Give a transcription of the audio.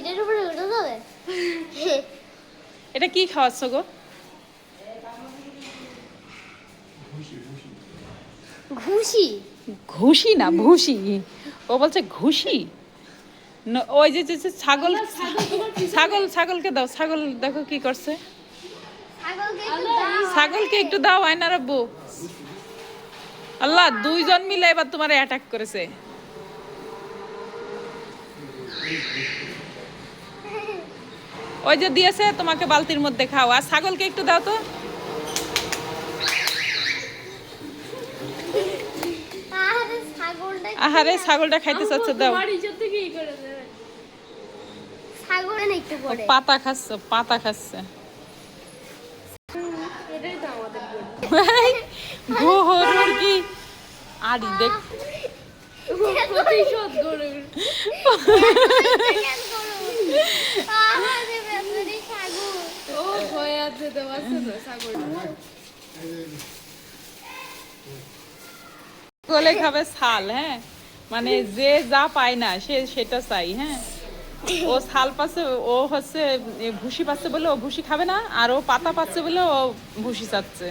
পিঠের উপরে উঠে যাবে। এটা কি খাওয়াচ্ছ গো? ঘুষি। ঘুষি না ভুসি। ও বলছে ঘুষি। ওই যে যে যে ছাগল ছাগল ছাগলকে দাও, ছাগল দেখো কি করছে। ছাগলকে একটু দাও আয়নার আব্বু। আল্লাহ, দুইজন মিলে এবার তোমার অ্যাটাক করেছে। ওই যে দিয়েছে তোমাকে বালতির মধ্যে খাও, আর ছাগলকে একটু দাও তো। আহারে ছাগলটা খাইতে চাচ্ছে, দাও। পাতা খাচ্ছে, পাতা খাচ্ছে। গরুর কি আড়ি দেখ। ছাগলে খাবে ছাল, হ্যাঁ, মানে যে যা পায় না সে সেটা চাই। হ্যাঁ, ও ছাল পাচ্ছে, ও হচ্ছে ভুসি পাচ্ছে বলে ও ভুসি খাবে না, আর ও পাতা পাচ্ছে বলে ও ভুসি চাচ্ছে।